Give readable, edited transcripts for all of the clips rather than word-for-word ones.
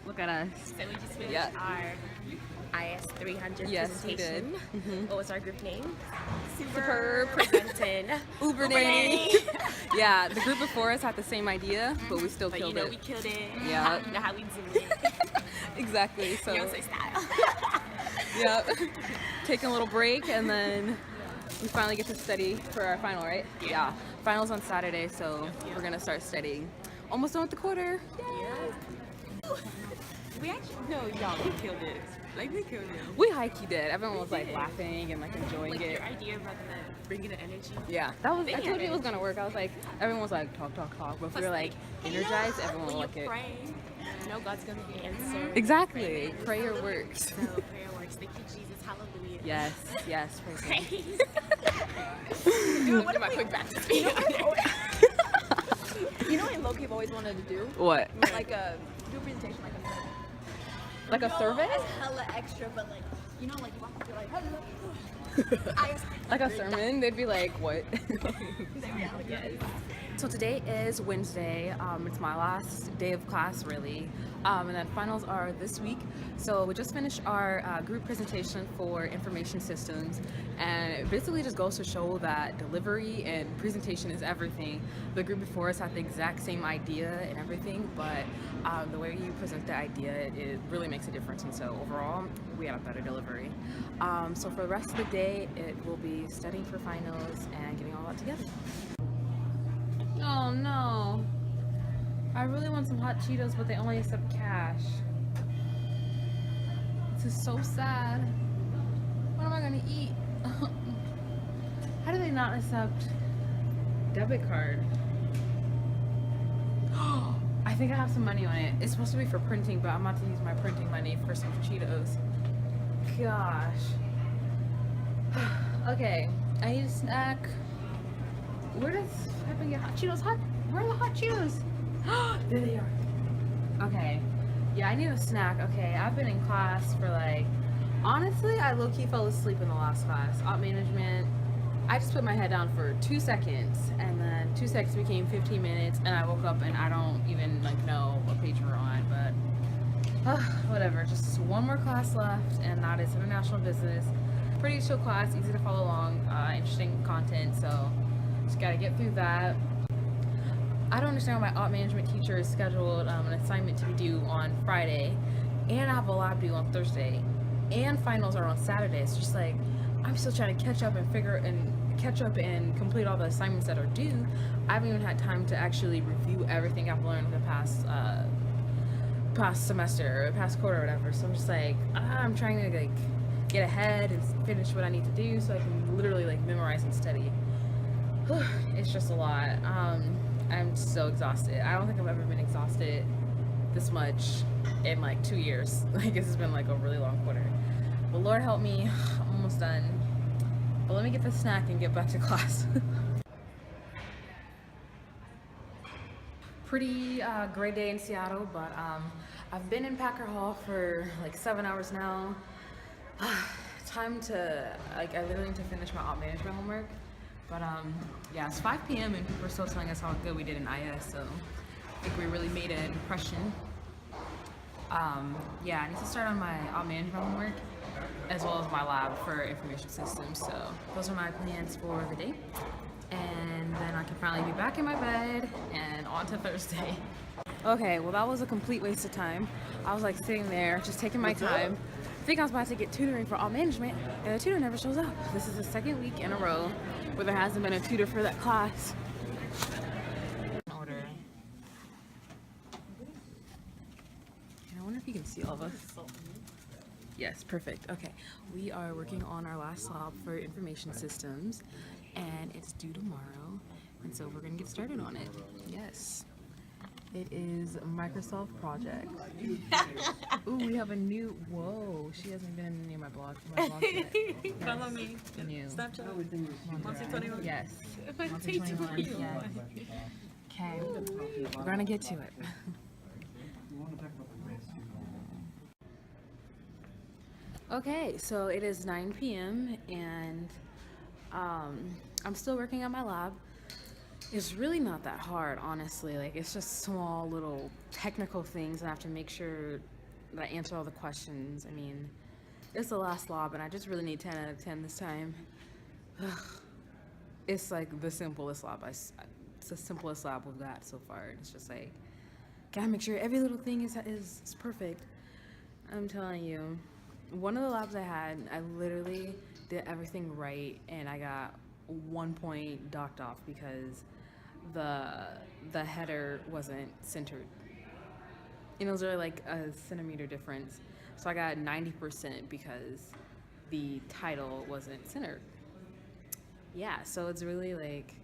Look at us. So we just finished our IS 300 presentation. What was our group name? Super presenting Uber Nanny. Yeah, the group before us had the same idea, but we still killed it. We killed it. Yeah. You know how we do it. Exactly. So. Beyonce style. Yeah. Taking a little break, and then we finally get to study for our final, right? Yeah. Finals on Saturday, so we're gonna start studying. Almost done with the quarter. Yeah. We actually, we killed it. Like, we killed it. We high-key did. Everyone was like laughing and like enjoying it. Your idea about bringing the energy. Yeah, that was. I told you it was gonna work. I was like, everyone was like talk, but if we were like energized, everyone would like it. Pray, you know God's gonna answer. Exactly. Prayer works. So prayer works. Thank you, Jesus. Hallelujah. Yes. Praise. Dude, what am I quick back to speak? You know what low-key I've always wanted to do? What? Like do a presentation like a survey? It's hella extra, but like, you know, like you walk up, you're like, hello. Like a sermon, they'd be like, what? So today is Wednesday. It's my last day of class, really. And then finals are this week. So we just finished our group presentation for information systems, and it basically just goes to show that delivery and presentation is everything. The group before us had the exact same idea and everything, but the way you present the idea, it really makes a difference. And so overall, we had a better delivery. So for the rest of the day, it will be studying for finals and getting all that together. Oh no. I really want some hot Cheetos, but they only accept cash. This is so sad. What am I gonna eat? How do they not accept debit card? I think I have some money on it. It's supposed to be for printing, but I'm about to use my printing money for some Cheetos. Gosh. Okay, I need a snack. Where does I can get hot Cheetos? Where are the hot Cheetos? There they are. Okay. Yeah, I need a snack. Okay, I've been in class for like, honestly, I low-key fell asleep in the last class. Op management. I just put my head down for 2 seconds, and then 2 seconds became 15 minutes, and I woke up and I don't even like know what page we're on, but whatever. Just one more class left, and that is international business. Pretty chill class, easy to follow along, interesting content, so just gotta get through that. I don't understand why my op management teacher is scheduled an assignment to be due on Friday, and I have a lab due on Thursday, and finals are on Saturday. It's just like, I'm still trying to catch up and complete all the assignments that are due. I haven't even had time to actually review everything I've learned the past semester or past quarter or whatever. So I'm just like, I'm trying to like get ahead and finish what I need to do so I can literally like memorize and study. It's just a lot. I'm so exhausted. I don't think I've ever been exhausted this much in like 2 years. Like, this has been like a really long quarter. But Lord help me, I'm almost done. But let me get the snack and get back to class. Pretty great day in Seattle, but I've been in Packer Hall for like 7 hours now. Time to, like, I literally need to finish my op management homework. But yeah, it's 5 p.m. and people are still telling us how good we did in IS, so I think we really made an impression. Yeah, I need to start on my op management homework as well as my lab for information systems. So those are my plans for the day. And then I can finally be back in my bed and on to Thursday. Okay, well that was a complete waste of time. I was like sitting there just taking my time. I think I was about to get tutoring for op management, and the tutor never shows up. This is the second week in a row where there hasn't been a tutor for that class. Order. And I wonder if you can see all of us. Yes, perfect. Okay, we are working on our last lab for information systems, and it's due tomorrow, and so we're gonna get started on it. Yes. It is Microsoft project. Ooh, we have a new. Whoa, she hasn't been near my blog yet. Follow me. New. Snapchat. Monty 21. Yes. Monty 21. Yes. Okay. We're gonna get to it. Okay, so it is 9 p.m. and I'm still working on my lab. It's really not that hard, honestly. Like, it's just small little technical things, and I have to make sure that I answer all the questions. I mean, it's the last lab, and I just really need 10 out of 10 this time. It's like the simplest lab. It's the simplest lab we've got so far. It's just like, gotta make sure every little thing is perfect. I'm telling you. One of the labs I had, I literally did everything right, and I got 1 point docked off because the header wasn't centered. And it was really like a centimeter difference. So I got 90% because the title wasn't centered. Yeah, so it's really like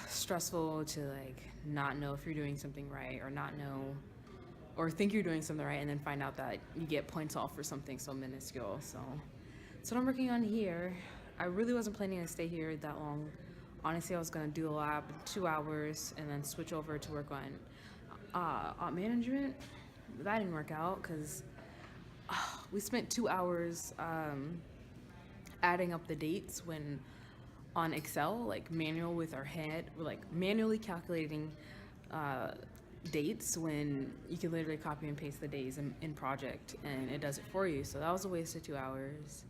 stressful to like not know if you're doing something right, or not know, or think you're doing something right and then find out that you get points off for something so minuscule. So that's what I'm working on here. I really wasn't planning to stay here that long. Honestly, I was gonna do a lab in 2 hours and then switch over to work on management. That didn't work out because we spent 2 hours adding up the dates when on Excel, like manual with our head, we're like manually calculating dates when you can literally copy and paste the days in project and it does it for you. So that was a waste of 2 hours.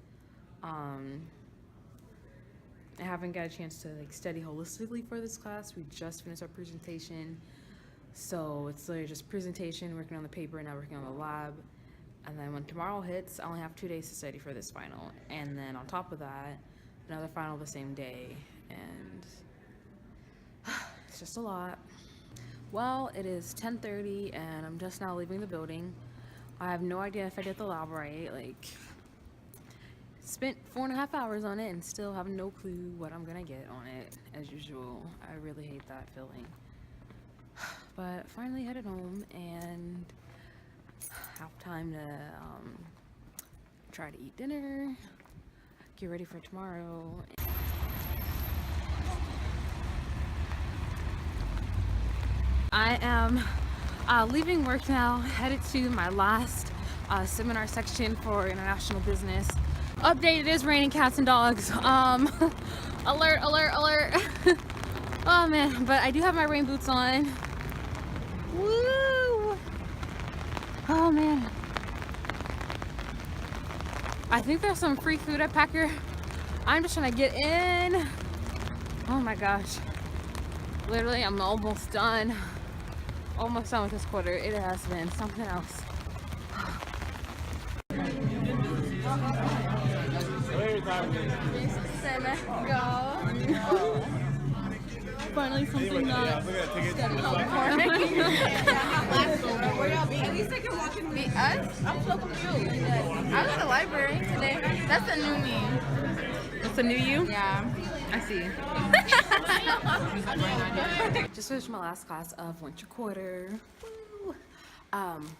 I haven't got a chance to like study holistically for this class. We just finished our presentation, so it's literally just presentation, working on the paper, and now working on the lab. And then when tomorrow hits, I only have 2 days to study for this final, and then on top of that, another final the same day, and it's just a lot. Well, it is 10:30 and I'm just now leaving the building. I have no idea if I did the lab right. Like, spent 4.5 hours on it and still have no clue what I'm gonna get on it, as usual. I really hate that feeling. But finally headed home and have time to try to eat dinner, get ready for tomorrow. I am leaving work now, headed to my last seminar section for international business. Update, it is raining cats and dogs. Alert, alert, alert. Oh man, but I do have my rain boots on. Woo! Oh man. I think there's some free food at Packer. I'm just trying to get in. Oh my gosh. Literally, I'm almost done. Almost done with this quarter. It has been something else. Finally something not studying for. Where y'all be? At least I can walk in with us. I'm so confused. I was at the library today. That's a new me. That's a new you? Yeah. I see. Just finished my last class of winter quarter. Woo.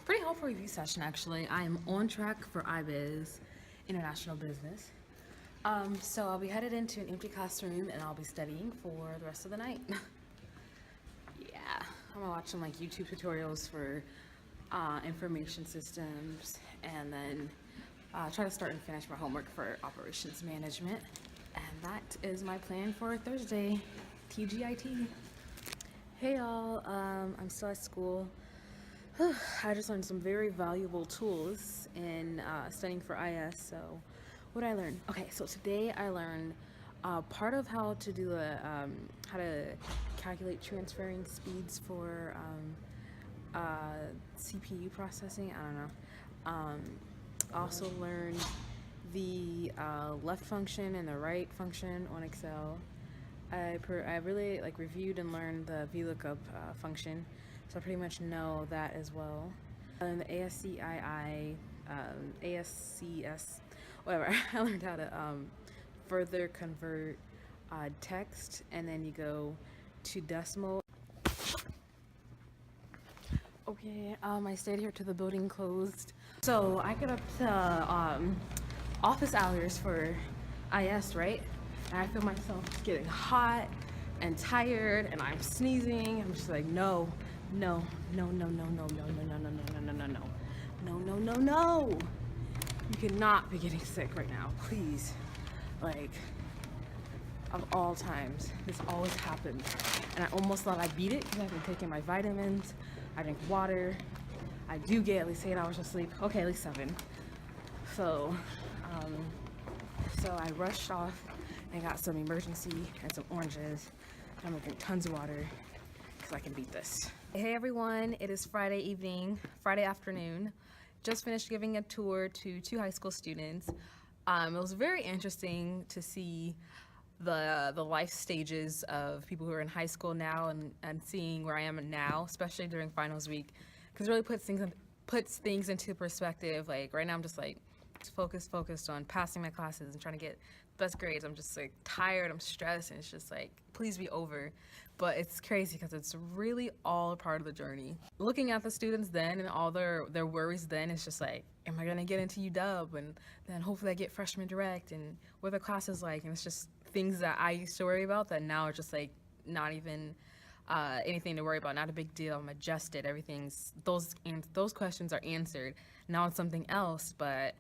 Pretty helpful review session actually. I am on track for IBIZ, International Business. So I'll be headed into an empty classroom and I'll be studying for the rest of the night. Yeah, I'm gonna watch some like YouTube tutorials for information systems, and then try to start and finish my homework for operations management. And that is my plan for Thursday, TGIT. Hey y'all, I'm still at school. I just learned some very valuable tools in studying for IS, so what did I learn? Okay, so today I learned part of how to do how to calculate transferring speeds for CPU processing. I don't know. Also learned the left function and the right function on Excel. I really like reviewed and learned the VLOOKUP function, so I pretty much know that as well. And the ASCS, whatever. I learned how to further convert text, and then you go to decimal. Okay, I stayed here till the building closed. So I get up to office hours for IS, right? And I feel myself getting hot and tired, and I'm sneezing. I'm just like, no, no, no, no, no, no, no, no, no, no, no, no, no, no, no, no, no, no. You cannot be getting sick right now, please. Like, of all times, this always happens. And I almost thought I beat it because I've been taking my vitamins, I drink water, I do get at least 8 hours of sleep. Okay, at least 7. So I rushed off and got some emergency and some oranges. I'm gonna drink tons of water because I can beat this. Hey everyone, it is Friday evening, Friday afternoon. Just finished giving a tour to 2 high school students. It was very interesting to see the life stages of people who are in high school now and seeing where I am now, especially during finals week, because it really puts things into perspective. Like right now I'm just like focused on passing my classes and trying to get the best grades. I'm just like tired, I'm stressed, and it's just like, please be over. But it's crazy because it's really all a part of the journey. Looking at the students then and all their worries then, it's just like, am I gonna get into UW, and then hopefully I get freshman direct, and what the class is like, and it's just things that I used to worry about that now are just like not even anything to worry about, not a big deal. I'm adjusted, everything's, those questions are answered. Now it's something else, but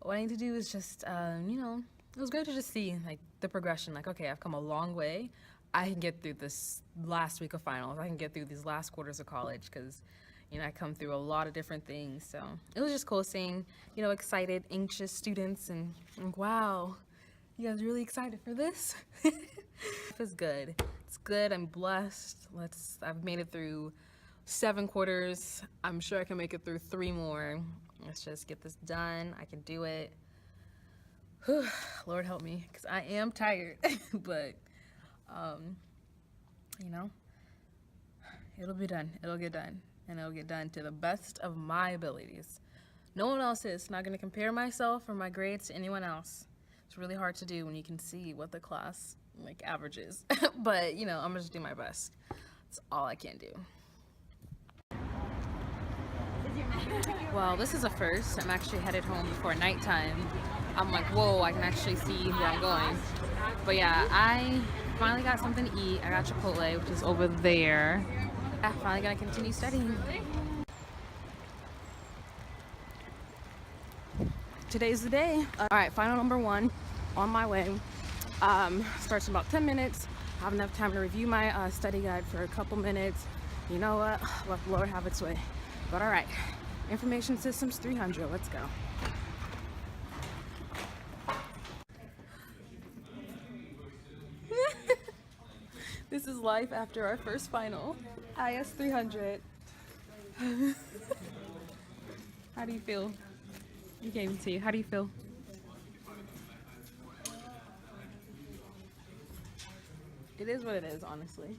what I need to do is just, you know, it was great to just see like the progression, like, okay, I've come a long way. I can get through this last week of finals. I can get through these last quarters of college because, you know, I come through a lot of different things. So it was just cool seeing, you know, excited, anxious students and like, wow, you guys really excited for this? It's good. It's good. I'm blessed. I've made it through 7 quarters. I'm sure I can make it through 3 more. Let's just get this done. I can do it. Whew, Lord help me, because I am tired, but you know, it'll be done. It'll get done, and it'll get done to the best of my abilities. No one else is. Not going to compare myself or my grades to anyone else. It's really hard to do when you can see what the class like averages, but you know, I'm gonna just do my best. That's all I can do. Well, this is a first. I'm actually headed home before nighttime. I'm like, whoa, I can actually see where I'm going. But yeah, I finally got something to eat. I got Chipotle, which is over there. I'm finally gonna continue studying. Today's the day. All right, final number 1 on my way. Starts in about 10 minutes. I have enough time to review my study guide for a couple minutes. You know what? Let the Lord have its way. But all right, Information Systems 300, let's go. This is life after our first final. IS 300. How do you feel? You can't even see. How do you feel? It is what it is, honestly.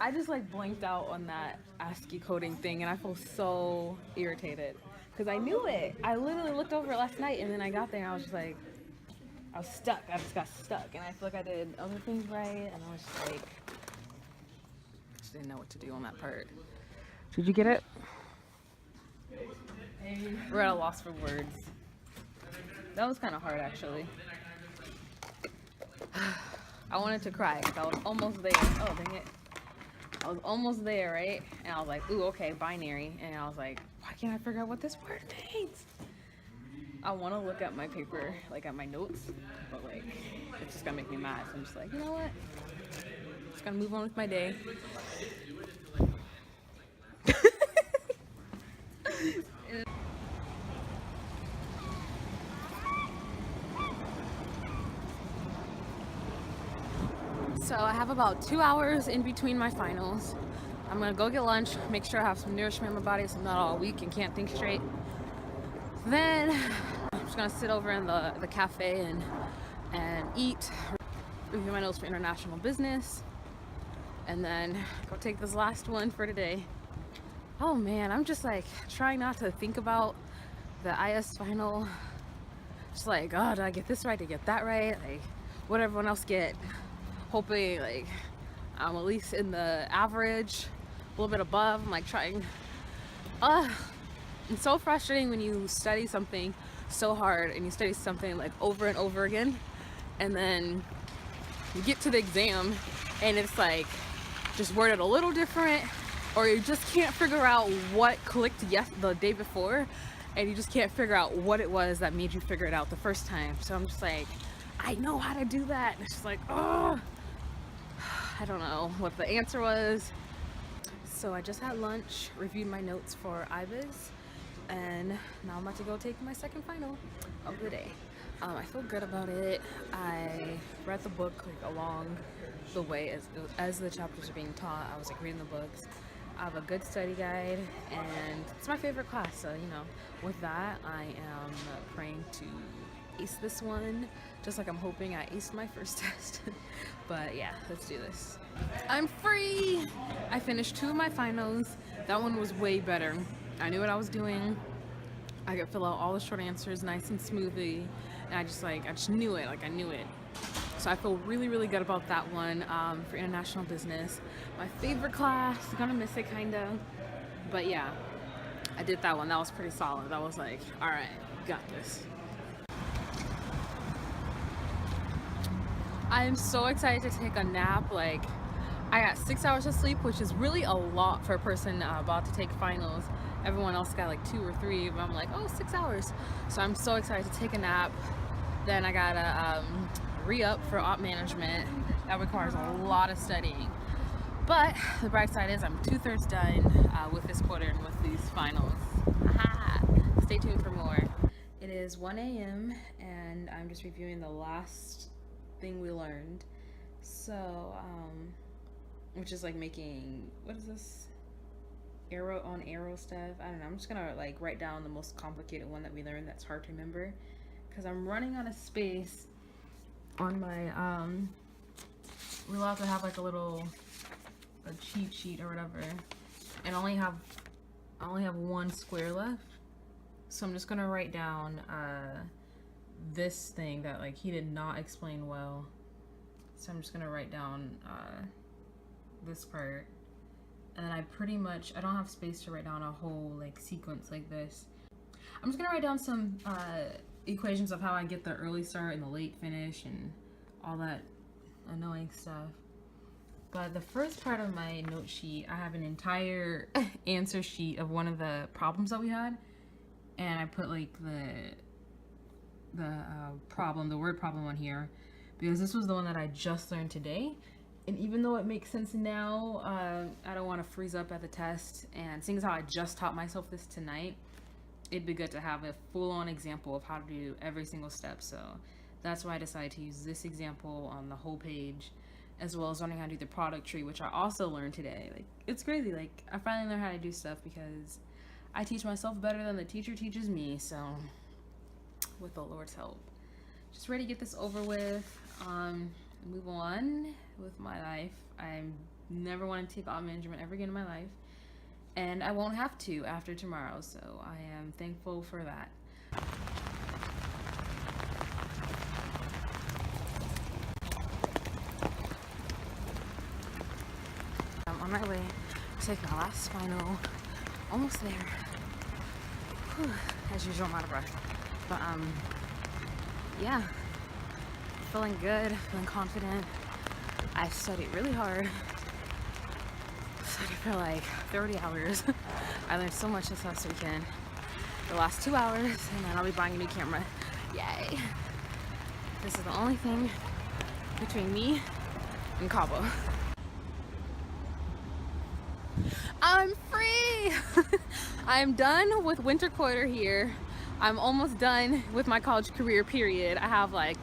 I just like blanked out on that ASCII coding thing, and I feel so irritated because I knew it. I literally looked over it last night, and then I got there and I was just like, I was stuck. I just got stuck, and I feel like I did other things right, and I was just like, I just didn't know what to do on that part. Did you get it? We're at a loss for words. That was kind of hard, actually. I wanted to cry because I was almost there. Oh, dang it. I was almost there, right? And I was like, ooh, okay, binary. And I was like, why can't I figure out what this word means? I want to look at my paper, like at my notes, but like, it's just gonna make me mad. So I'm just like, you know what? Just gonna move on with my day. So I have about 2 hours in between my finals. I'm gonna go get lunch, make sure I have some nourishment in my body so I'm not all weak and can't think straight. Then I'm just gonna sit over in the cafe and eat, review my notes for international business, and then go take this last one for today. Oh man, I'm just like trying not to think about the IS final. Just like, oh, did I get this right? Did I get that right? Like, what did everyone else get? Hoping like I'm at least in the average, a little bit above. I'm like trying It's so frustrating when you study something so hard and you study something like over and over again, and then you get to the exam and it's like just worded a little different, or you just can't figure out what clicked the day before, and you just can't figure out what it was that made you figure it out the first time. So I'm just like, I know how to do that. And it's just like, oh, I don't know what the answer was. So I just had lunch, reviewed my notes for IBIS, and now I'm about to go take my second final of the day. I feel good about it. I read the book like along the way as the chapters are being taught. I was like reading the books. I have a good study guide, and it's my favorite class. So, you know, with that, I am praying to ace this one, just like I'm hoping I aced my first test. But yeah, let's do this. I'm free! I finished 2 of my finals. That one was way better. I knew what I was doing. I could fill out all the short answers nice and smoothly. And I just knew it, like I knew it. So I feel really, really good about that one for international business. My favorite class, gonna miss it kinda. But yeah, I did that one. That was pretty solid. I was like, all right, got this. I'm so excited to take a nap. Like, I got 6 hours of sleep, which is really a lot for a person about to take finals. Everyone else got like 2 or 3, but I'm like, oh, 6 hours. So I'm so excited to take a nap. Then I gotta re-up for op management. That requires a lot of studying. But the bright side is I'm 2/3 done with this quarter and with these finals. Aha! Stay tuned for more. It is 1 a.m. and I'm just reviewing the last thing we learned. So, which is like making, what is this? Arrow stuff. I don't know. I'm just gonna like write down the most complicated one that we learned that's hard to remember, because I'm running out of space on my we're allowed to have like a cheat sheet or whatever, and I only have 1 square left. So I'm just gonna write down this thing that like he did not explain well. So I'm just gonna write down this part, and then I don't have space to write down a whole like sequence like this. I'm just gonna write down some equations of how I get the early start and the late finish and all that annoying stuff. But the first part of my note sheet, I have an entire answer sheet of one of the problems that we had, and I put like the word problem on here because this was the one that I just learned today. And even though it makes sense now, I don't want to freeze up at the test, and seeing as how I just taught myself this tonight, it'd be good to have a full-on example of how to do every single step. So that's why I decided to use this example on the whole page, as well as learning how to do the product tree, which I also learned today. Like, it's crazy. Like, I finally learned how to do stuff because I teach myself better than the teacher teaches me. So with the Lord's help, just ready to get this over with, move on with my life. I never want to take op management ever again in my life, and I won't have to after tomorrow, so I am thankful for that. I'm on my way to take my last final. Almost there. Whew. As usual, I'm out of breath. But yeah, feeling good, feeling confident. I studied really hard. Studied for like 30 hours. I learned so much this last weekend. The last 2 hours, and then I'll be buying a new camera. Yay! This is the only thing between me and Cabo. I'm free! I'm done with winter quarter here. I'm almost done with my college career period. I have like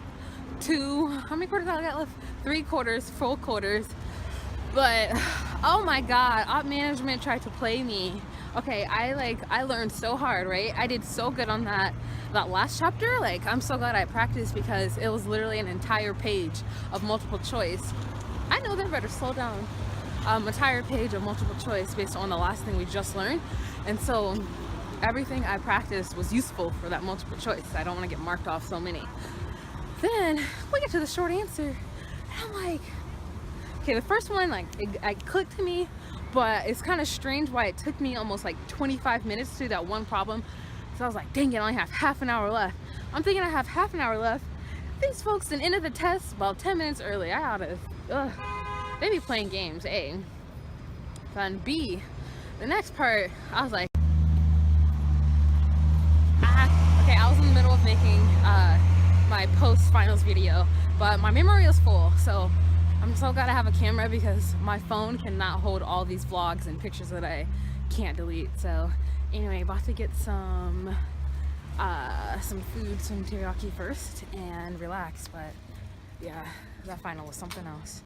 how many quarters I got left? 3 quarters, full quarters. But oh my god, op management tried to play me. Okay, I learned so hard, right? I did so good on that last chapter. Like, I'm so glad I practiced because it was literally an entire page of multiple choice. I know they better slow down. Entire page of multiple choice based on the last thing we just learned. And so everything I practiced was useful for that multiple choice. I don't want to get marked off so many. Then we get to the short answer, and I'm like, okay, the first one, like, it clicked to me but it's kind of strange why it took me almost like 25 minutes to do that one problem. So I was like, dang it, I only have half an hour left. I'm thinking I have half an hour left. These folks didn't end the test about 10 minutes early. I oughta, they be playing games, A. Then B, the next part, I was like, okay, I was in the middle of making my post-finals video, but my memory is full, so I'm still gotta have a camera because my phone cannot hold all these vlogs and pictures that I can't delete. So anyway, about to get some food, some teriyaki first, and relax. But yeah, that final was something else.